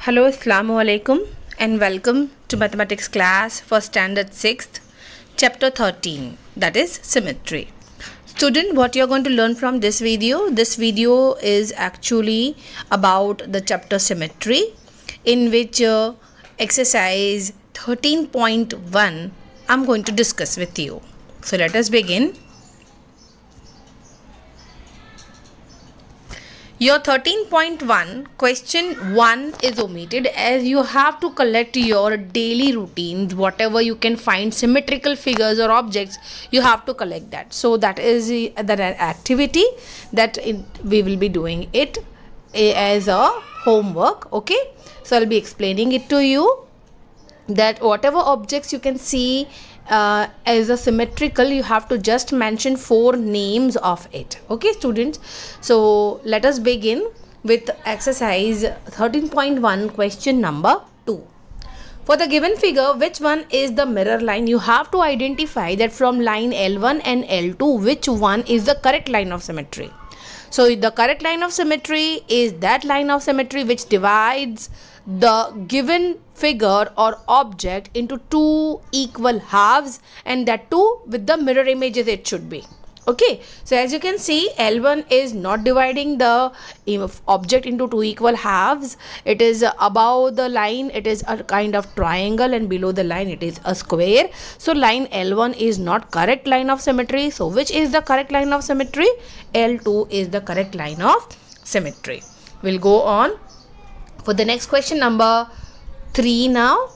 Hello, Assalamu alaikum and welcome to mathematics class for standard 6th, chapter 13, that is symmetry. Student, what you are going to learn from this video is actually about the chapter symmetry, in which exercise 13.1 I am going to discuss with you. So let us begin. Your 13.1 question 1 is omitted, as you have to collect your daily routines, whatever you can find symmetrical figures or objects, you have to collect that. So that is the activity that we will be doing it as a homework. Okay, so I'll be explaining it to you, that whatever objects you can see as a symmetrical, you have to just mention 4 names of it. Okay students, so let us begin with exercise 13.1 question number 2. For the given figure, which one is the mirror line? You have to identify that from line L1 and L2 which one is the correct line of symmetry. So the correct line of symmetry is that line of symmetry which divides the given figure or object into 2 equal halves, and that too with the mirror images it should be. Okay, so as you can see, L1 is not dividing the object into 2 equal halves. It is above the line, it is a kind of triangle, and below the line it is a square. So line L1 is not correct line of symmetry. So which is the correct line of symmetry? L2 is the correct line of symmetry. We'll go on for the next question number 3 now.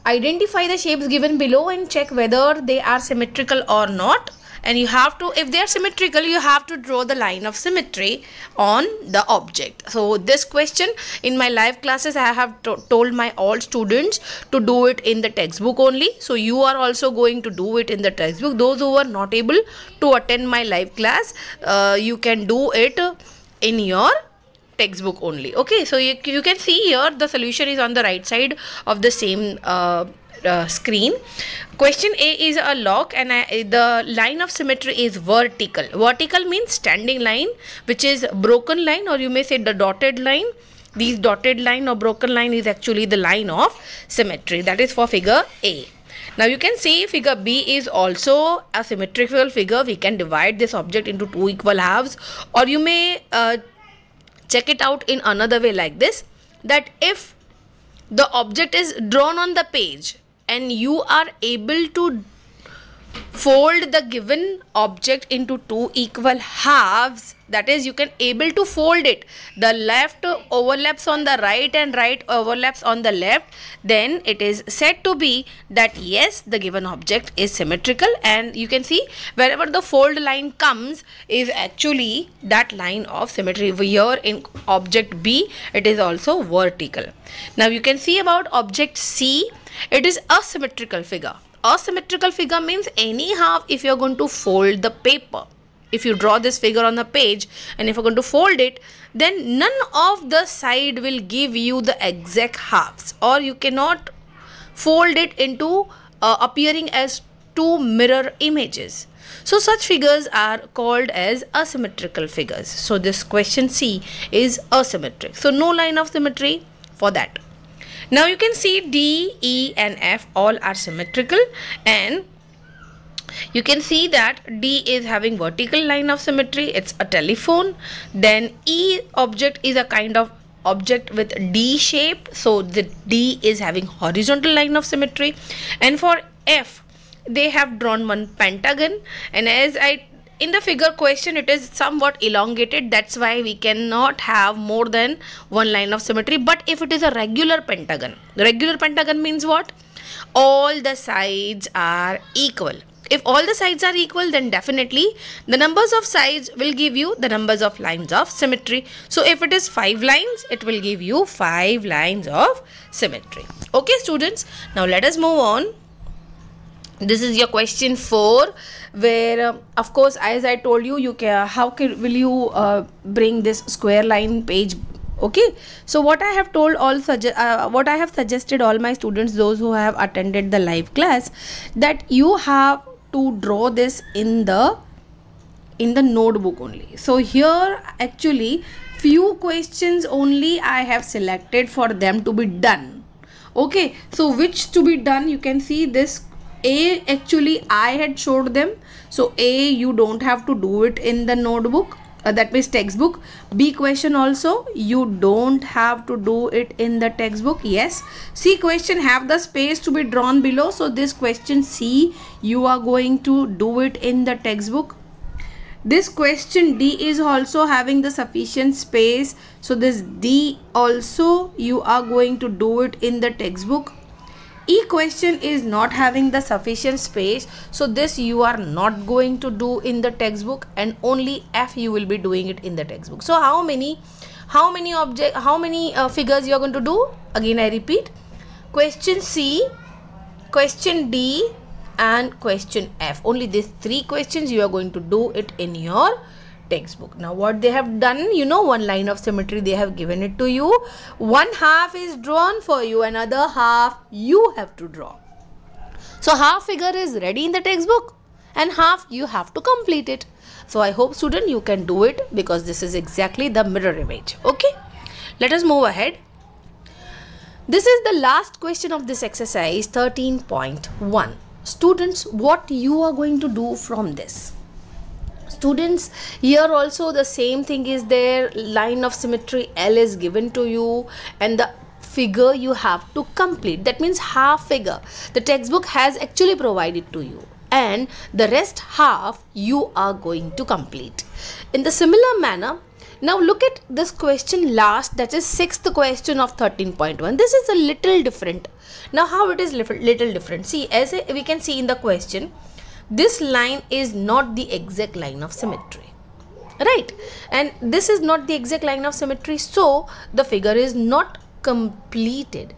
Identify the shapes given below and check whether they are symmetrical or not. And you have to, if they are symmetrical, you have to draw the line of symmetry on the object. So this question in my live classes, I have told my all students to do it in the textbook only. So you are also going to do it in the textbook. Those who are not able to attend my live class, you can do it in your textbook only. Okay, so you can see here the solution is on the right side of the same screen. Question A is a log, and the line of symmetry is vertical. Vertical means standing line, which is broken line, or you may say the dotted line. These dotted line or broken line is actually the line of symmetry. That is for figure A. Now you can see figure B is also a symmetrical figure. We can divide this object into 2 equal halves, or you may check it out in another way like this, that if the object is drawn on the page and you are able to fold the given object into 2 equal halves, that is, you can able to fold it, the left overlaps on the right and right overlaps on the left, then it is said to be that yes, the given object is symmetrical. And you can see wherever the fold line comes is actually that line of symmetry. Here in object B, it is also vertical. Now you can see about object C, it is a symmetrical figure. A symmetrical figure means anyhow if you are going to fold the paper, if you draw this figure on the page and if you are going to fold it, then none of the side will give you the exact halves, or you cannot fold it into appearing as 2 mirror images. So such figures are called as asymmetrical figures. So this question C is asymmetric. So no line of symmetry for that. Now you can see D, E and F all are symmetrical, and you can see that D is having vertical line of symmetry, it's a telephone. Then E object is a kind of object with D shape, so the D is having horizontal line of symmetry. And for F, they have drawn one pentagon, and as in the figure question it is somewhat elongated, that's why we cannot have more than 1 line of symmetry. But if it is a regular pentagon means what? All the sides are equal. If all the sides are equal, then definitely the numbers of sides will give you the numbers of lines of symmetry. So if it is 5 lines, it will give you 5 lines of symmetry. Okay students, now let us move on. This is your question 4, where of course, as I told you, will you bring this square line page? Okay, so what I have told what I have suggested all my students, those who have attended the live class, that you have to draw this in the notebook only. So here actually few questions only I have selected for them to be done. Okay, so which to be done, you can see this A actually I had showed them. So A, you don't have to do it in the notebook, that means textbook. B question also you don't have to do it in the textbook. Yes. C question have the space to be drawn below. So this question C, you are going to do it in the textbook. This question D is also having the sufficient space. So this D also you are going to do it in the textbook. E question is not having the sufficient space, so this you are not going to do in the textbook, and only F you will be doing it in the textbook. So how many figures you are going to do? Again I repeat, question C, question D and question F. Only these 3 questions you are going to do it in your textbook. Now what they have done, you know, one line of symmetry they have given it to you. One half is drawn for you, another half you have to draw. So half figure is ready in the textbook and half you have to complete it. So I hope student you can do it, because this is exactly the mirror image. Okay, let us move ahead. This is the last question of this exercise 13.1. Students, what you are going to do from this? Students, here also the same thing is there. Line of symmetry L is given to you and the figure you have to complete. That means half figure the textbook has actually provided to you, and the rest half you are going to complete. In the similar manner, now look at this question last, that is 6th question of 13.1. This is a little different. Now how it is little different? See, as we can see in the question, this line is not the exact line of symmetry, right? And this is not the exact line of symmetry, so the figure is not completed,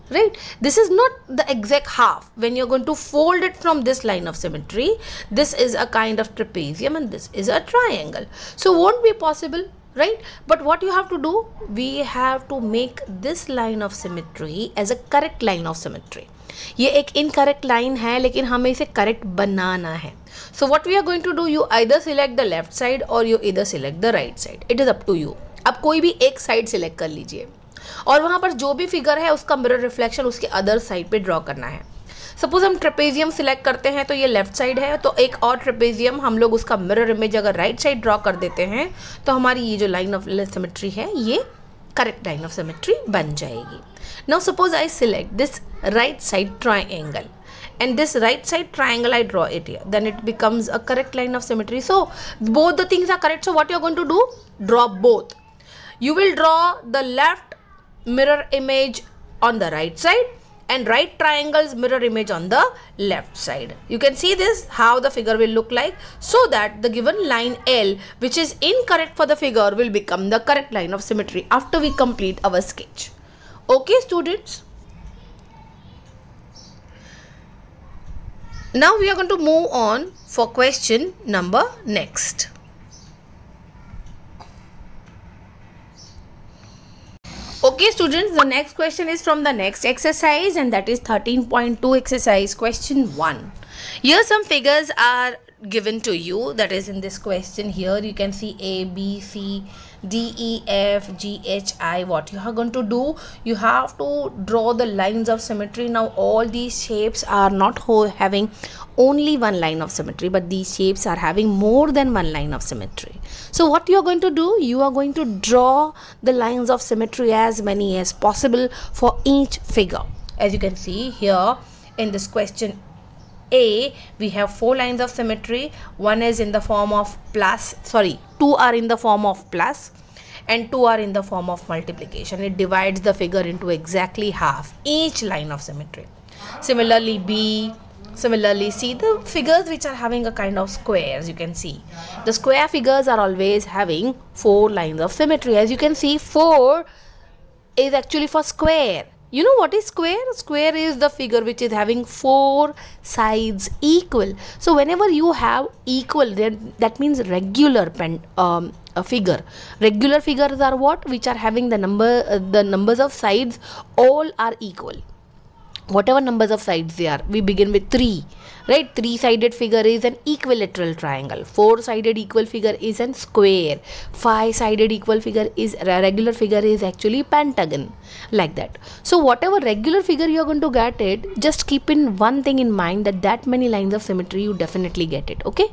right? This is not the exact half. When you're going to fold it from this line of symmetry, this is a kind of trapezium and this is a triangle, so won't be possible, right? But what you have to do, we have to make this line of symmetry as a correct line of symmetry. ये एक incorrect line है, लेकिन हमें इसे correct बनाना है. So what we are going to do, you either select the left side or you इधर select the right side. It is up to you. अब कोई भी एक साइड सिलेक्ट कर लीजिए और वहाँ पर जो भी फिगर है उसका मिरर रिफ्लेक्शन उसके अदर साइड पे ड्रॉ करना है. सपोज हम ट्रेपेजियम सिलेक्ट करते हैं तो ये लेफ्ट साइड है, तो एक और ट्रेपेजियम हम लोग उसका मिरर इमेज अगर राइट साइड ड्रॉ कर देते हैं तो हमारी ये जो लाइन ऑफ सिमेट्री है ये करेक्ट लाइन ऑफ सिमेट्री बन जाएगी. Now suppose I select this right side triangle and this right side triangle I draw it here, then it becomes a correct line of symmetry. So both the things are correct. So what you are going to do, draw both. You will draw the left mirror image on the right side and right triangle's mirror image on the left side. You can see this how the figure will look like, so that the given line L, which is incorrect for the figure, will become the correct line of symmetry after we complete our sketch. Okay students, now we are going to move on for question number next. Okay students, the next question is from the next exercise, and that is 13.2 exercise question 1. Here some figures are given to you, that is in this question. Here you can see A, B, C, D, E, F, G, H, I. What you are going to do, you have to draw the lines of symmetry. Now all these shapes are not having only one line of symmetry, but these shapes are having more than one line of symmetry. So what you are going to do, you are going to draw the lines of symmetry as many as possible for each figure. As you can see here in this question A, we have 4 lines of symmetry. One is in the form of plus, sorry, 2 are in the form of plus and 2 are in the form of multiplication. It divides the figure into exactly half, each line of symmetry. Similarly B, similarly C, the figures which are having a kind of squares, you can see. The square figures are always having 4 lines of symmetry. As you can see, 4 is actually for square. You know what is square? Square is the figure which is having 4 sides equal. So whenever you have equal, then that means regular figure. Regular figures are what? Which are having the numbers of sides all are equal. whatever numbers of sides they are. We begin with 3, right? 3-sided figure is an equilateral triangle. 4-sided equal figure is an square. 5-sided equal figure is a regular figure is actually pentagon, like that. So whatever regular figure you are going to get it, just keep in one thing in mind, that many lines of symmetry you definitely get it. Okay,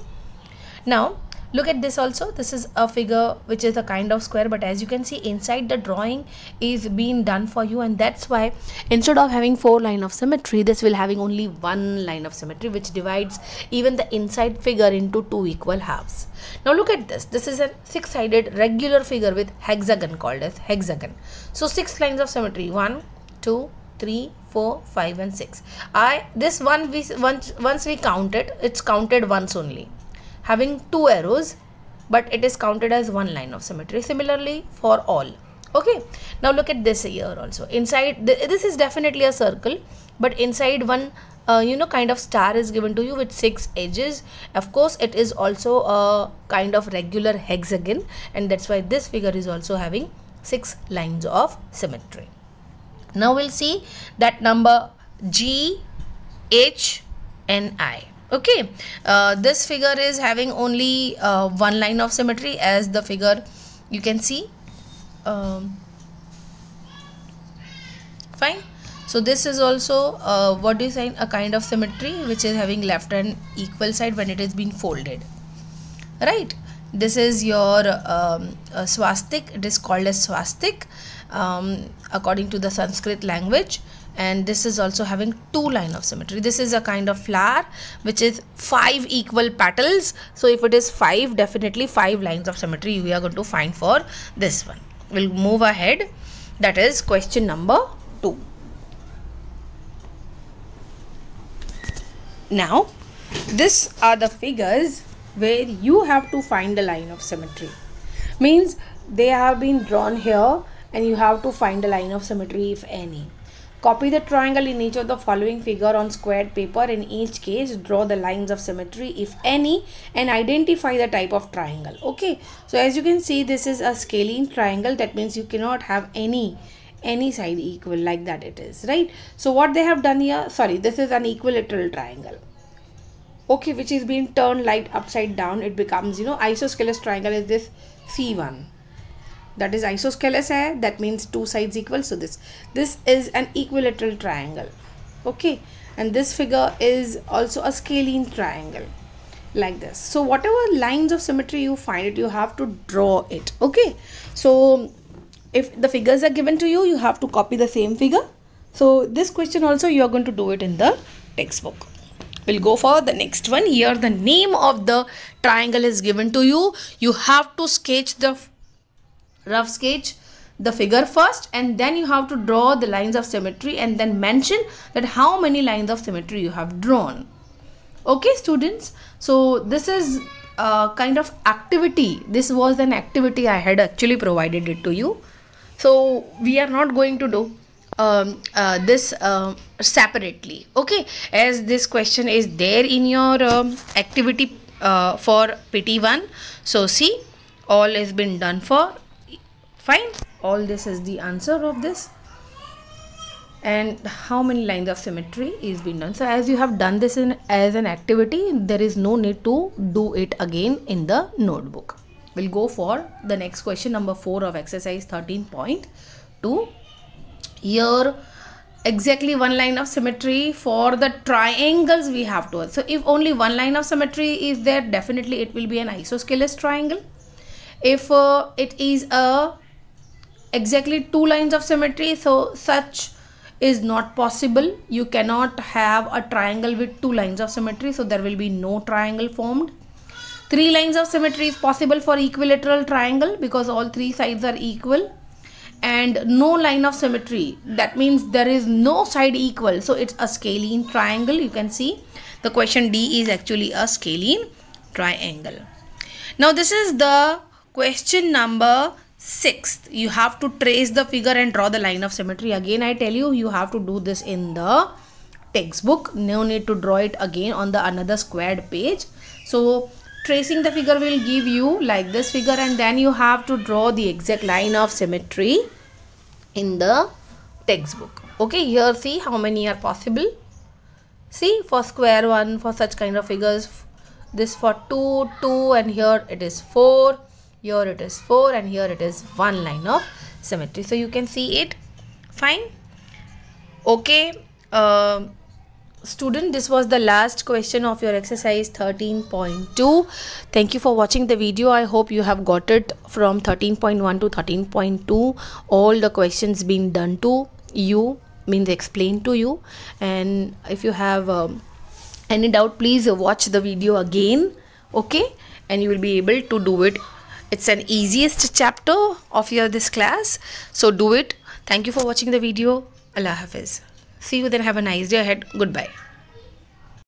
now look at this also. This is a figure which is a kind of square, but as you can see inside the drawing is being done for you, and that's why instead of having 4 line of symmetry, this will having only 1 line of symmetry, which divides even the inside figure into 2 equal halves. Now look at this. This is a 6-sided regular figure with hexagon, called as hexagon. So 6 lines of symmetry: 1, 2, 3, 4, 5 and 6. This one once we count it, it's counted once only, having 2 arrows, but it is counted as 1 line of symmetry. Similarly for all. Okay, now look at this here also. Inside this is definitely a circle, but inside one kind of star is given to you with 6 edges. Of course it is also a kind of regular hexagon, and that's why this figure is also having 6 lines of symmetry. Now we'll see that number G, H and I. Okay, this figure is having only 1 line of symmetry, as the figure you can see. Fine. So this is also what do you say, a kind of symmetry which is having left and equal side when it is being folded, right? This is your swastik. It is called as swastik according to the Sanskrit language. And this is also having 2 line of symmetry. This is a kind of flower which is 5 equal petals. So if it is 5, definitely 5 lines of symmetry we are going to find for this one. We'll move ahead. That is question number 2. Now these are the figures where you have to find the line of symmetry. Means they have been drawn here and you have to find the line of symmetry if any. Copy the triangle in each of the following figure on squared paper. In each case, draw the lines of symmetry if any and identify the type of triangle. Okay, so as you can see, this is a scalene triangle. That means you cannot have any side equal, like that it is, right? So what they have done here, this is an equilateral triangle. Okay, which is being turned light upside down. It becomes, isosceles triangle is this C1. That is isosceles hai, that means 2 sides equal. So this is an equilateral triangle. Okay, and this figure is also a scalene triangle, like this. So whatever lines of symmetry you find it, you have to draw it. Okay, so if the figures are given to you, you have to copy the same figure. So this question also you are going to do it in the textbook. We'll go for the next one. Here the name of the triangle is given to you. You have to sketch the rough sketch the figure first, and then you have to draw the lines of symmetry and then mention that how many lines of symmetry you have drawn. Okay students, so this is a kind of activity. This was an activity I had actually provided it to you. So we are not going to do this separately. Okay, as this question is there in your activity for PT1. So see, all has been done for. Fine, all this is the answer of this, and how many lines of symmetry is being done. So as you have done this as an activity, there is no need to do it again in the notebook. We'll go for the next question, number 4 of exercise 13.2. Here exactly 1 line of symmetry for the triangles we have to. So if only 1 line of symmetry is there, definitely it will be an isosceles triangle. If it is a exactly 2 lines of symmetry, so such is not possible. You cannot have a triangle with 2 lines of symmetry, so there will be no triangle formed. 3 lines of symmetry is possible for equilateral triangle because all 3 sides are equal, and no line of symmetry, that means there is no side equal, so it's a scalene triangle. You can see the question D is actually a scalene triangle. Now this is the question number 6. You have to trace the figure and draw the line of symmetry. Again I tell you, you have to do this in the textbook. No need to draw it again on the another squared page. So tracing the figure will give you like this figure, and then you have to draw the exact line of symmetry in the textbook. Okay, here see how many are possible. See, for square one, for such kind of figures, this for 2, 2, and here it is 4, here it is 4, and here it is one line of symmetry. So you can see it fine. Okay, student, this was the last question of your exercise 13.2. Thank you for watching the video. I hope you have got it from 13.1 to 13.2. All the questions being done to you, means explained to you. And if you have any doubt, please watch the video again, okay, and you will be able to do it. It's an easiest chapter of your this class, so do it. Thank you for watching the video. Allah Hafiz. See you then. Have a nice day ahead. Goodbye.